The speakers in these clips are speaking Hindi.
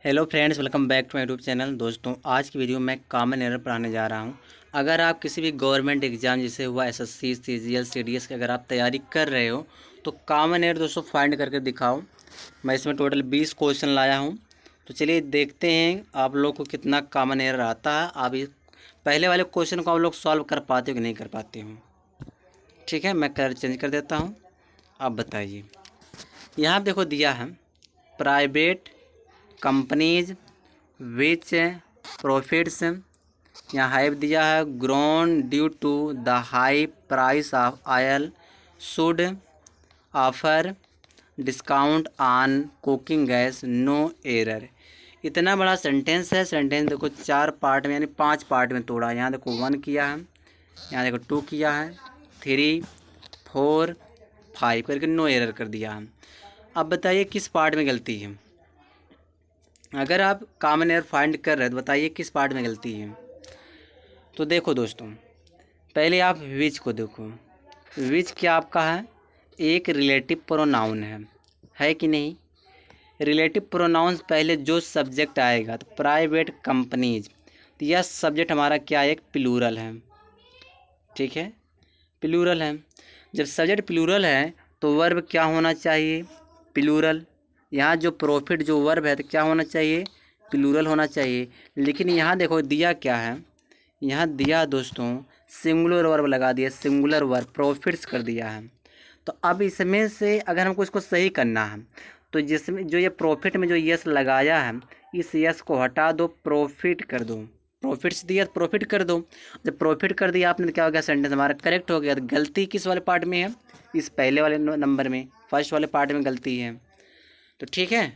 Hello friends, welcome back to my YouTube channel. दोस्तों, आज की वीडियो में कॉमन एरर पढ़ाने जा रहा हूं। अगर आप किसी भी गवर्नमेंट एग्जाम जैसे हुआ एसएससी, सीजीएल, सीडीएस की अगर आप तैयारी कर रहे हो तो कॉमन एरर दोस्तों फाइंड करके दिखाओ। मैं इसमें टोटल 20 क्वेश्चन लाया हूं। तो चलिए देखते हैं आप लोग को कितना कॉमन एरर आता है। आप पहले वाले क्वेश्चन को आप लोग सॉल्व कर पाते हो कि नहीं कर पाते हो। ठीक है, मैं कलर चेंज कर देता हूँ। आप बताइए। यहाँ देखो दिया है प्राइवेट कंपनीज विच प्रॉफिट्स, यहाँ हाइप दिया है grown due to the high price of oil should offer discount on cooking gas, no error. इतना बड़ा सेंटेंस है। सेंटेंस देखो 4 पार्ट में यानी 5 पार्ट में तोड़ा। यहाँ देखो 1 किया है, यहाँ देखो 2 किया है, 3, 4, 5 करके नो एरर कर दिया है। अब बताइए किस पार्ट में गलती है। अगर आप कॉमन एरर फाइंड कर रहे हैं तो बताइए किस पार्ट में गलती है। तो देखो दोस्तों, पहले आप विच को देखो। विच क्या आपका है, एक रिलेटिव प्रोनाउन है कि नहीं। रिलेटिव प्रोनाउंस पहले जो सब्जेक्ट आएगा तो प्राइवेट कंपनीज, तो यह सब्जेक्ट हमारा क्या है, एक प्लूरल है। ठीक है, प्लूरल है। जब सब्जेक्ट प्लूरल है तो वर्ब क्या होना चाहिए, प्लूरल। यहाँ जो प्रॉफिट जो वर्ब है तो क्या होना चाहिए, प्लूरल होना चाहिए। लेकिन यहाँ देखो दिया क्या है, यहाँ दिया दोस्तों सिंगुलर वर्ब लगा दिया, सिंगुलर वर्ब प्रॉफिट्स कर दिया है। तो अब इसमें से अगर हमको इसको सही करना है तो जिसमें जो ये प्रॉफिट में जो यस लगाया है इस यस को हटा दो, प्रॉफिट कर दो। प्रॉफिट्स दिया प्रॉफिट कर दो। जब प्रॉफिट कर दिया आपने तो क्या हो गया, सेंटेंस हमारा करेक्ट हो गया। तो गलती किस वाले पार्ट में है, इस पहले वाले नंबर में, फर्स्ट वाले पार्ट में गलती है। तो ठीक है,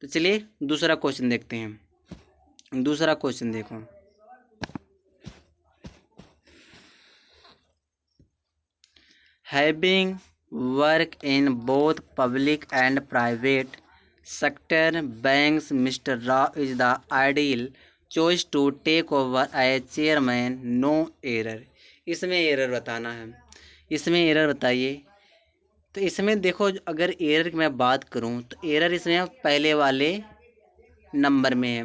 तो चलिए दूसरा क्वेश्चन देखते हैं। दूसरा क्वेश्चन देखो, having work in both public and private sector banks, mister Rao is the ideal choice to take over as chairman, no error. इसमें एरर बताना है। इसमें एरर बताइए। तो इसमें देखो अगर एरर की मैं बात करूं तो एरर इसमें पहले वाले नंबर में है।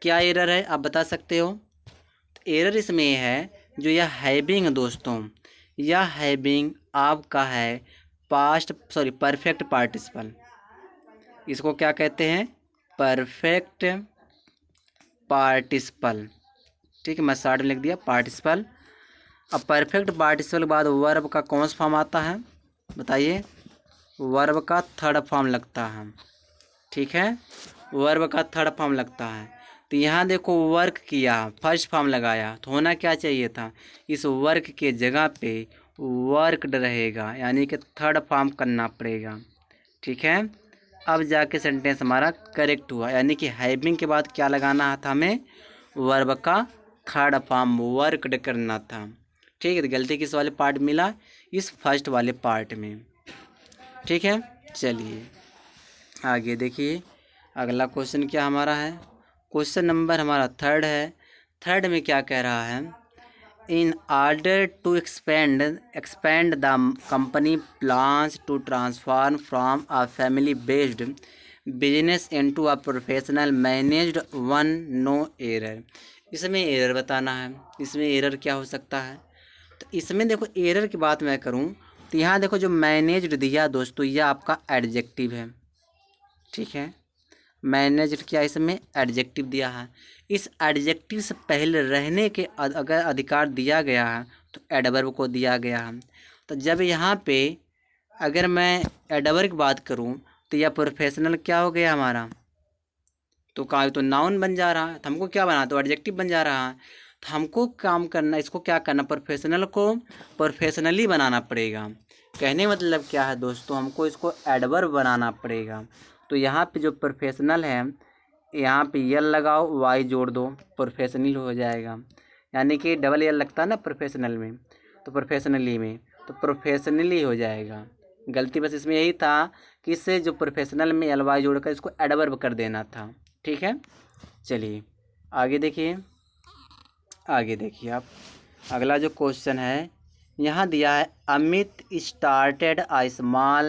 क्या एरर है आप बता सकते हो। तो एरर इसमें है जो यह हैविंग दोस्तों, यह हैविंग आपका है परफेक्ट पार्टिसिपल। इसको क्या कहते हैं, परफेक्ट पार्टिसिपल। ठीक है, मैं शॉर्ट में लिख दिया पार्टिसिपल। अब परफेक्ट पार्टिसिपल के बाद वर्ब का कौन सा फॉर्म आता है बताइए, वर्ब का थर्ड फॉर्म लगता है। ठीक है, वर्ब का थर्ड फॉर्म लगता है। तो यहाँ देखो वर्क किया, फर्स्ट फॉर्म लगाया, तो होना क्या चाहिए था, इस वर्क के जगह पे वर्कड रहेगा, यानी कि थर्ड फॉर्म करना पड़ेगा। ठीक है, अब जाके सेंटेंस हमारा करेक्ट हुआ। यानी कि हैविंग के बाद क्या लगाना था हमें, वर्ब का थर्ड फॉर्म वर्कड करना था। ठीक है, तो गलती किस वाले पार्ट मिला, इस फर्स्ट वाले पार्ट में। ठीक है, चलिए आगे देखिए। अगला क्वेश्चन क्या हमारा है, क्वेश्चन नंबर हमारा थर्ड है। थर्ड में क्या कह रहा है, in order to expand the company plans to transform from a family based business into a professional managed one, no error. इसमें एरर बताना है। इसमें एरर क्या हो सकता है। तो इसमें देखो एरर की बात मैं करूं तो यहाँ देखो जो मैनेज्ड दिया दोस्तों, यह आपका एडजेक्टिव है। ठीक है, मैनेज्ड क्या इसमें एडजेक्टिव दिया है। इस एडजेक्टिव से पहले रहने के अगर अधिकार दिया गया है तो एडवर्ब को दिया गया है। तो जब यहाँ पे अगर मैं एडवर्ब की बात करूँ तो यह प्रोफेशनल क्या हो गया हमारा, तो का तो नाउन बन जा रहा है। तो हमको क्या बना, तो एडजेक्टिव बन जा रहा है। तो हमको काम करना, इसको क्या करना, प्रोफेशनल को प्रोफेशनली बनाना पड़ेगा। कहने मतलब क्या है दोस्तों, हमको इसको एडवर्ब बनाना पड़ेगा। तो यहाँ पे जो प्रोफेशनल है, यहाँ पे यल लगाओ, वाई जोड़ दो, प्रोफेशनल हो जाएगा। यानी कि डबल यल लगता है ना प्रोफेशनल में, तो प्रोफेशनली में तो प्रोफेशनली हो जाएगा। गलती बस इसमें यही था कि इससे जो प्रोफेशनल में एल वाई जोड़कर इसको एडवर्ब कर देना था। ठीक है, चलिए आगे देखिए। आगे देखिए आप, अगला जो क्वेश्चन है यहाँ दिया है, Amit started a small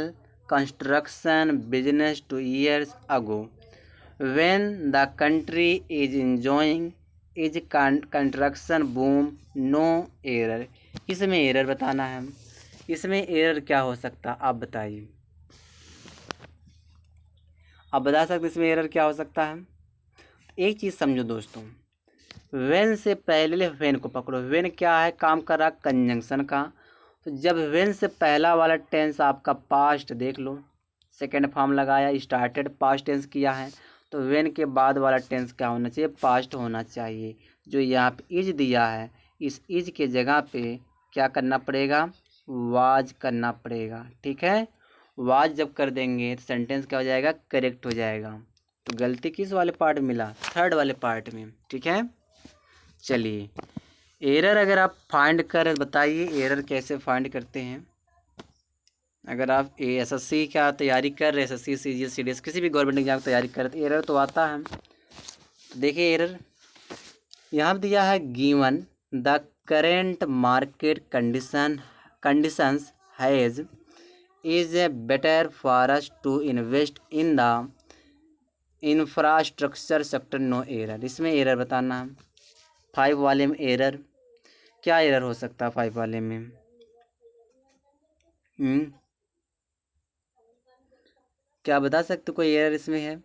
construction business 2 years ago when the country is enjoying is construction boom, no error. इसमें एरर बताना है। इसमें एरर क्या हो सकता है आप बताइए, आप बता सकते इसमें एरर क्या हो सकता है। एक चीज़ समझो दोस्तों, वेन से पहले वेन को पकड़ो। वेन क्या है, काम कर रहा कंजंक्शन का। तो जब वेन से पहला वाला टेंस आपका पास्ट देख लो, सेकेंड फॉर्म लगाया, स्टार्टेड पास्ट टेंस किया है, तो वेन के बाद वाला टेंस क्या होना चाहिए, पास्ट होना चाहिए। जो यहाँ पे इज दिया है, इस इज के जगह पे क्या करना पड़ेगा, वाज करना पड़ेगा। ठीक है, वाज जब कर देंगे तो सेंटेंस क्या हो जाएगा, करेक्ट हो जाएगा। तो गलती किस वाले पार्ट में मिला, थर्ड वाले पार्ट में। ठीक है, चलिए एरर अगर आप फाइंड कर बताइए, एरर कैसे फाइंड करते हैं। अगर आप एसएससी का तैयारी कर रहे हैं, एसएससी सीजीएल सीडीएस किसी भी गवर्नमेंट एग्जाम की तैयारी कर रहे, तो एरर तो आता है। तो देखिए एरर यहाँ दिया है, given the current market conditions has is better for us to invest in the infrastructure sector, no error. इसमें एरर बताना है। 5 वाले में एरर क्या एरर हो सकता है, 5 वाले में क्या बता सकते कोई एरर इसमें है।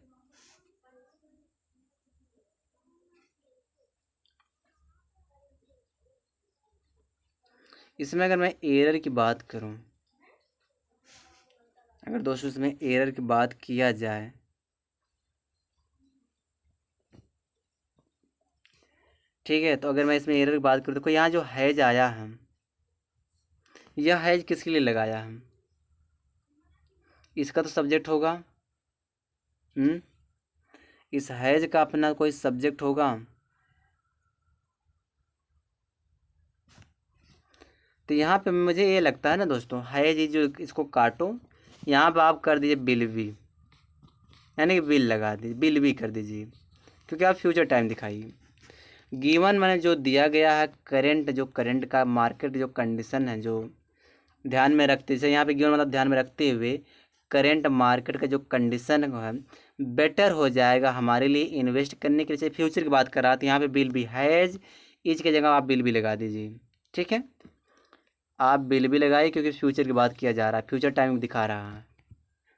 इसमें अगर मैं एरर की बात करूं, अगर दोस्तों इसमें एरर की बात किया जाए, ठीक है, तो अगर मैं इसमें एरर की बात करूं तो यहाँ जो हैज आया है, यह हैज किसके लिए लगाया है, इसका तो सब्जेक्ट होगा। इस हैज का अपना कोई सब्जेक्ट होगा। तो यहाँ पे मुझे ये लगता है ना दोस्तों, हैज जो इसको काटो, यहाँ पे आप कर दीजिए बिल भी, यानी कि बिल लगा दीजिए, बिल भी कर दीजिए, क्योंकि आप फ्यूचर टाइम दिखाइए। गिवन मैंने जो दिया गया है करेंट, जो करंट का मार्केट जो कंडीशन है, जो ध्यान में रखते, जैसे यहाँ पे गिवन मतलब ध्यान में रखते हुए करेंट मार्केट का जो कंडीशन है बेटर हो जाएगा हमारे लिए इन्वेस्ट करने के लिए, फ्यूचर की बात कर रहा था। यहाँ पे बिल भी, हैज इज की जगह आप बिल भी लगा दीजिए। ठीक है, आप बिल भी लगाइए क्योंकि फ्यूचर की बात किया जा रहा है, फ्यूचर टाइम दिखा रहा है।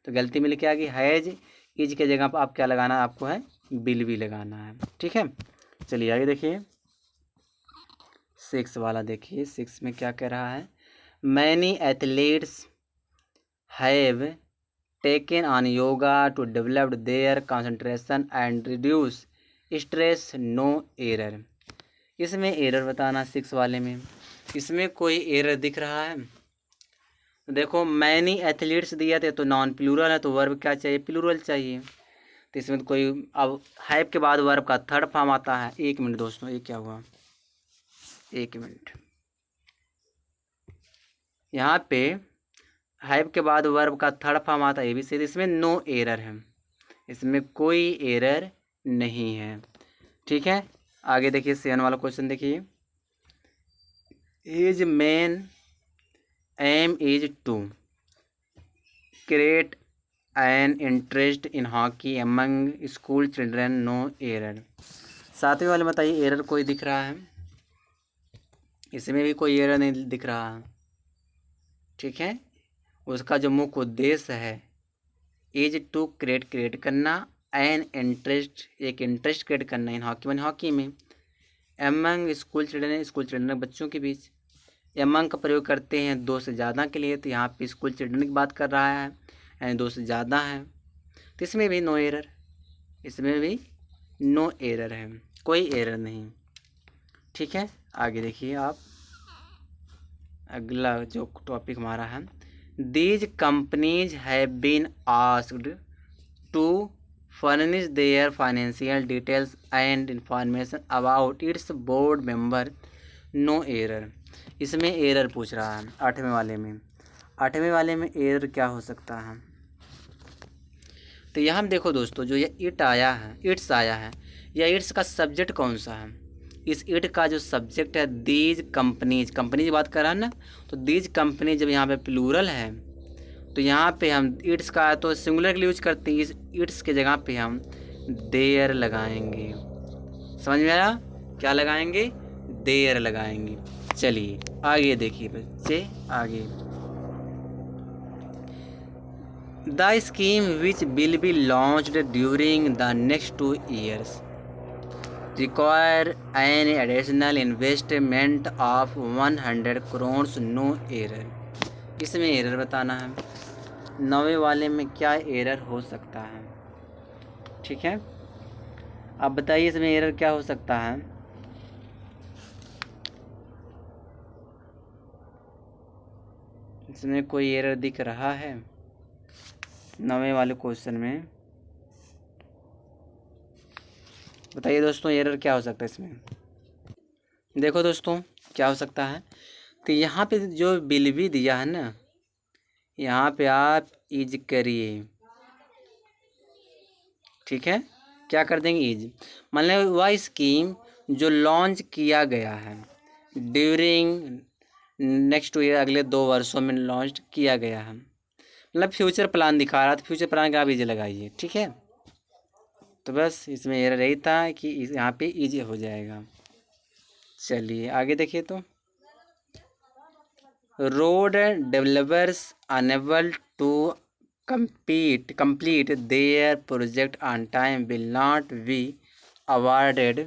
तो गलती मिल क्या कि हैज इज के जगह पर आप क्या लगाना है, आपको है बिल भी लगाना है। ठीक है, चलिए आगे देखिए 6 वाला। देखिए 6 में क्या कह रहा है, many athletes have taken on yoga to develop their concentration and reduce stress, no error. इसमें एरर बताना 6 वाले में। इसमें कोई एरर दिख रहा है, देखो मैनी एथलीट्स दिया थे तो नॉन प्लूरल है, तो वर्ब क्या चाहिए, प्लूरल चाहिए। तो इसमें तो कोई, अब हैव के बाद वर्ब का थर्ड फॉर्म आता है। 1 मिनट दोस्तों, ये क्या हुआ, 1 मिनट। यहाँ पे हैव के बाद वर्ब का थर्ड फॉर्म आता है एबीसी, इसमें नो एरर है, इसमें कोई एरर नहीं है। ठीक है, आगे देखिए 7 वाला क्वेश्चन देखिए, his main aim is to create an interest in hockey among school children, no error. 7वें वाले में बताइए एरर कोई दिख रहा है, इसमें भी कोई एरर नहीं दिख रहा है। ठीक है, उसका जो मुख्य उद्देश्य है इज टू क्रिएट करना, एन इंटरेस्ट एक इंटरेस्ट क्रिएट करना, इन हॉकी मैंने हॉकी में, एमंग स्कूल चिल्ड्रन बच्चों के बीच। एमंग का प्रयोग करते हैं 2 से ज़्यादा के लिए, तो यहाँ पे स्कूल चिल्ड्रन की बात कर रहा है, यानी 2 से ज़्यादा है, तो इसमें भी नो एरर, इसमें भी नो एरर है, कोई एरर नहीं। ठीक है, आगे देखिए आप, अगला जो टॉपिक हमारा है, these companies have been asked to furnish their financial details and information about its board member, no error. इसमें एरर पूछ रहा है 8वें वाले में। 8वें वाले में एरर क्या हो सकता है, तो यहाँ हम देखो दोस्तों, जो ये इट आया है, इट्स आया है, या इट्स का सब्जेक्ट कौन सा है, इस इट का जो सब्जेक्ट है दीज कंपनीज, कंपनी की बात कर रहा है ना, तो दीज कंपनी जब यहाँ पे प्लूरल है, तो यहाँ पे हम इट्स का तो सिंगुलर के लिए यूज करते हैं, इस इट्स के जगह पे हम देयर लगाएंगे। समझ में आया? क्या लगाएंगे? देयर लगाएंगे। चलिए आगे देखिए बच्चे, आगे the scheme which will be launched during the next 2 years require an additional investment of 100 crores, no error। इसमें एरर बताना है, नवे वाले में क्या एरर हो सकता है। ठीक है, अब बताइए इसमें एरर क्या हो सकता है। इसमें कोई एरर दिख रहा है नवे वाले क्वेश्चन में? बताइए दोस्तों एरर क्या हो सकता है इसमें। देखो दोस्तों क्या हो सकता है, तो यहाँ पे जो बिल भी दिया है ना, यहाँ पे आप इज करिए। ठीक है, क्या कर देंगे? इज, मतलब वह स्कीम जो लॉन्च किया गया है ड्यूरिंग नेक्स्ट ईयर, अगले 2 वर्षों में लॉन्च किया गया है, मतलब फ्यूचर प्लान दिखा रहा था, फ्यूचर प्लान का आप इज लगाइए। ठीक है, तो बस इसमें एरर यही था कि यहाँ पे इज हो जाएगा। चलिए आगे देखिए, तो road developers enable to complete their project on time will not be awarded।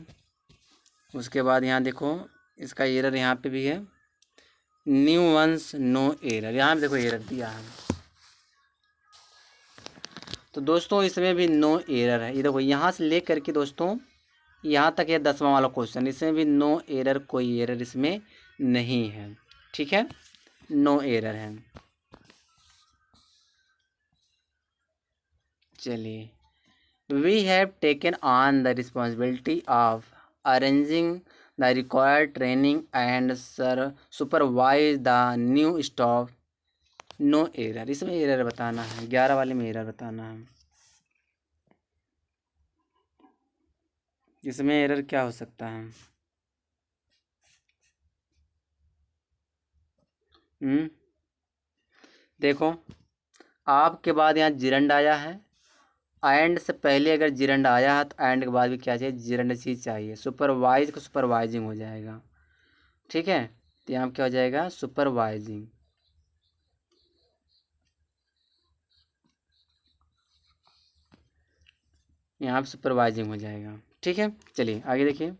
उसके बाद यहाँ देखो इसका एरर यहाँ पे भी है, न्यू वंस नो एरर, यहाँ पे देखो एरर दिया है। तो दोस्तों इसमें भी नो एरर है, ये देखो यहाँ से ले करके दोस्तों यहाँ तक है 10वां वाला क्वेश्चन, इसमें भी नो एरर, कोई एरर इसमें नहीं है। ठीक है, नो एरर है। चलिए, we have taken on the responsibility of arranging the required training and supervise the new staff, no error। इसमें एरर बताना है, 11 वाले में एरर बताना है। इसमें एरर क्या हो सकता है? देखो आपके बाद यहाँ जिरंड आया है, एंड से पहले अगर जिरंड आया है तो एंड के बाद भी क्या चाहिए? जिरंड चीज़ चाहिए। सुपरवाइज को सुपरवाइजिंग हो जाएगा। ठीक है, तो यहाँ क्या हो जाएगा? सुपरवाइजिंग। यहाँ पे सुपरवाइजिंग हो जाएगा। ठीक है, चलिए आगे देखिए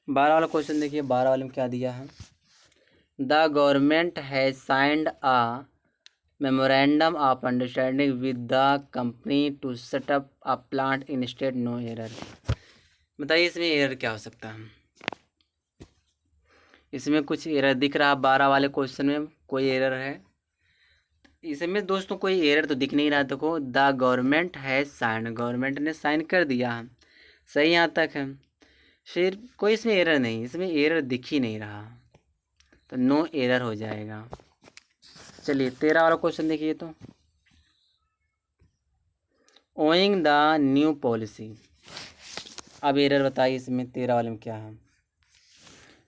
12 वाला क्वेश्चन देखिए। 12 वाले में क्या दिया है? The government has signed a memorandum of understanding with the company to set up a plant in state, no error. बताइए इसमें एरर क्या हो सकता है? इसमें कुछ एरर दिख रहा है 12 वाले क्वेश्चन में, कोई एरर है इसमें दोस्तों? कोई एरर तो दिख नहीं रहा। देखो the government has sign, government ने साइन कर दिया है, सही यहाँ तक है, फिर कोई इसमें एरर नहीं, इसमें एरर दिख ही नहीं रहा, तो नो एरर हो जाएगा। चलिए 13 वाला क्वेश्चन देखिए, तो ओइंग द न्यू पॉलिसी। अब एरर बताइए इसमें 13 वाले में क्या है?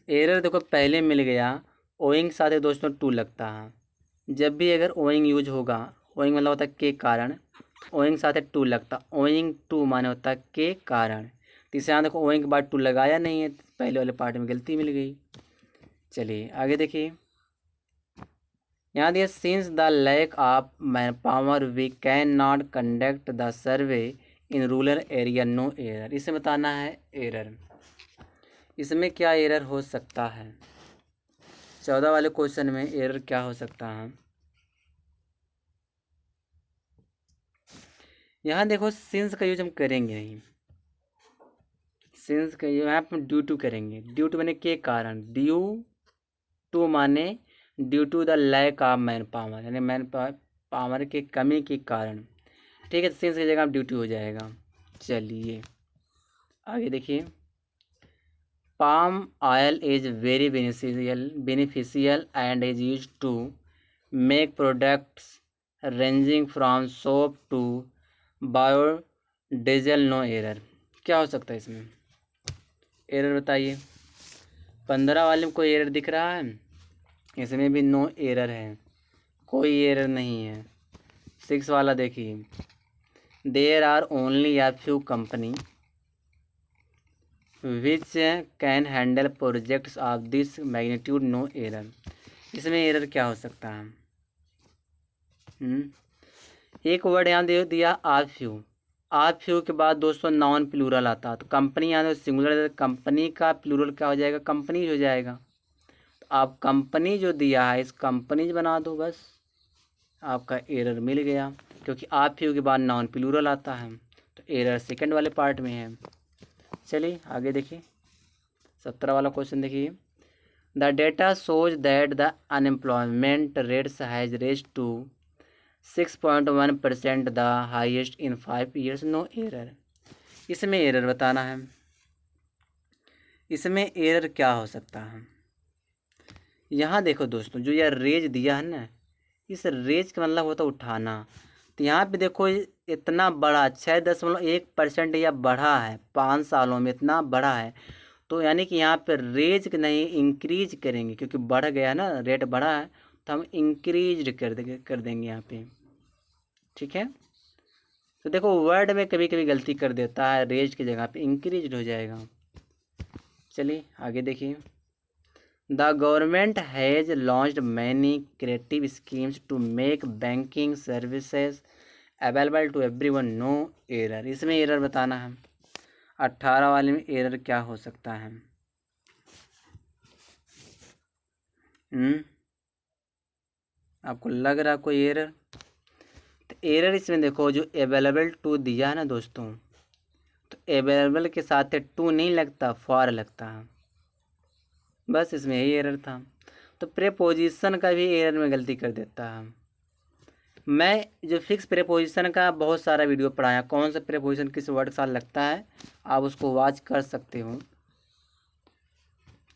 एरर देखो पहले मिल गया, ओइंग साथ ही दोस्तों टू लगता है। जब भी अगर ओइंग यूज होगा, ओइंग मतलब होता है के कारण, ओइंग साथ टू लगता, ओइंग टू माने होता है के कारण। तीसरे यहाँ देखो ओइंग के बाद टू लगाया नहीं है, पहले वाले पार्ट में गलती मिल गई। चलिए आगे देखिए, यहाँ दिया since the lack of man power we can not conduct the survey in rural area, no error. इसे बताना है एरर। इसमें क्या एरर हो सकता है? 14 वाले क्वेश्चन में एरर क्या हो सकता है? यहाँ देखो सिंस का यूज हम करेंगे नहीं, सिंस का यहाँ पे ड्यू टू करेंगे। ड्यू टू माने के कारण, ड्यू टू माने due to the lack of man power, यानी मैन पावर की कमी के कारण। ठीक है, सिंस की जगह ड्यू टू हो जाएगा। चलिए आगे देखिए, palm oil is very beneficial and is use to make products ranging from soap to biodiesel, no error. क्या हो सकता है इसमें? एरर बताइए। 15 वाले में कोई एरर दिख रहा है? इसमें भी नो एरर है, कोई एरर नहीं है। 6 वाला देखिए, there are only a few company which can handle projects of this magnitude, no error। इसमें एरर क्या हो सकता है? एक वर्ड यहाँ दे दिया आर फ्यू के बाद दोस्तों नॉन प्लूरल आता है, तो कंपनी यहाँ सिंगुलर, कंपनी का प्लूरल क्या हो जाएगा? कंपनीज हो जाएगा। तो आप कंपनी जो दिया है इस कंपनीज बना दो, बस आपका एरर मिल गया, क्योंकि आप फ्यू के बाद नॉन प्लूरल आता है, तो एरर सेकंड वाले पार्ट में है। चलिए आगे देखिए 17 वाला क्वेश्चन देखिए। The data shows that the unemployment rates has raise to 6.1%, the highest in 5 years, no error. इसमें एरर बताना है। इसमें एरर क्या हो सकता है? यहाँ देखो दोस्तों, जो यह रेज दिया है ना, इस रेज का मतलब होता है उठाना। तो यहाँ पे देखो इतना बड़ा 6.1% यह बढ़ा है 5 सालों में, इतना बढ़ा है, तो यानी कि यहाँ पे रेज नहीं इंक्रीज करेंगे, क्योंकि बढ़ गया ना, रेट बढ़ा है, तो हम इंक्रीज कर देंगे यहाँ पे। ठीक है, तो देखो वर्ड में कभी कभी गलती कर देता है, रेज की जगह पे इंक्रीज हो जाएगा। चलिए आगे देखिए। The government has launched many creative schemes to make banking services available to everyone, no error. इसमें एरर बताना है। 18 वाले में एरर क्या हो सकता है? आपको लग रहा कोई एरर? तो एरर इसमें देखो जो अवेलेबल टू दिया है ना दोस्तों, तो अवेलेबल के साथ टू नहीं लगता, फॉर लगता है, बस इसमें यही एरर था। तो प्रेपोजिशन का भी एरर में गलती कर देता है। मैं जो फिक्स प्रेपोजिशन का बहुत सारा वीडियो पढ़ाया, कौन सा प्रेपोजिशन किस वर्ड के साथ लगता है, आप उसको वॉच कर सकते हो।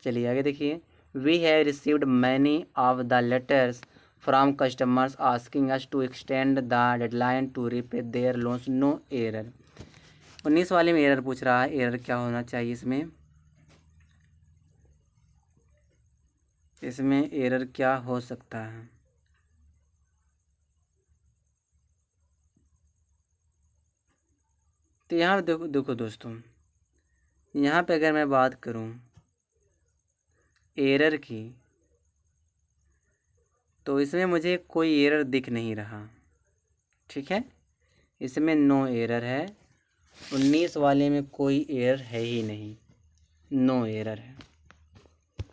चलिए आगे देखिए। We have received many of the letters from customers asking us to extend the deadline to repay their loans, no error. 19 वाले में एरर पूछ रहा है, एरर क्या होना चाहिए इसमें? इसमें एरर क्या हो सकता है? तो यहाँ देखो देखो दोस्तों, यहाँ पे अगर मैं बात करूँ एरर की, तो इसमें मुझे कोई एरर दिख नहीं रहा। ठीक है, इसमें नो एरर है। 19 वाले में कोई एरर है ही नहीं, नो एरर है।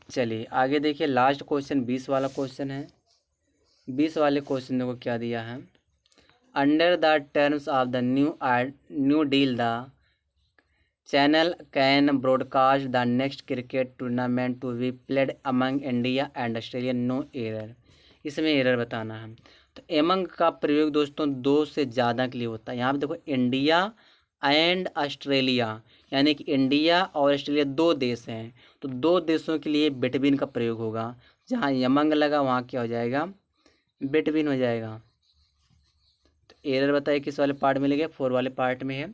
चलिए आगे देखिए, लास्ट क्वेश्चन 20 वाला क्वेश्चन है। 20 वाले क्वेश्चन देखो क्या दिया है। Under the terms of the new deal the channel can broadcast the next cricket tournament to be played among India and Australia, no error. इसमें एरर बताना है। तो एमंग का प्रयोग दोस्तों 2 से ज़्यादा के लिए होता है। यहाँ पे देखो इंडिया एंड ऑस्ट्रेलिया, यानी कि इंडिया और ऑस्ट्रेलिया 2 देश हैं, तो 2 देशों के लिए बिटवीन का प्रयोग होगा। जहाँ यमंग लगा वहाँ क्या हो जाएगा? बिटवीन हो जाएगा। तो एरर बताइए किस वाले पार्ट में लगे? 4 वाले पार्ट में है।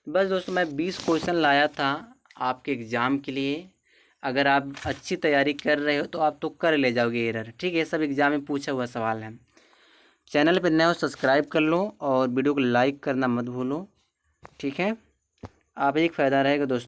बस दोस्तों मैं 20 क्वेश्चन लाया था आपके एग्ज़ाम के लिए। अगर आप अच्छी तैयारी कर रहे हो तो आप तो कर ले जाओगे एरर। ठीक है, सब एग्ज़ाम में पूछा हुआ सवाल है। चैनल पर नए हो सब्सक्राइब कर लो और वीडियो को लाइक करना मत भूलो। ठीक है, आप एक फ़ायदा रहेगा दोस्तों।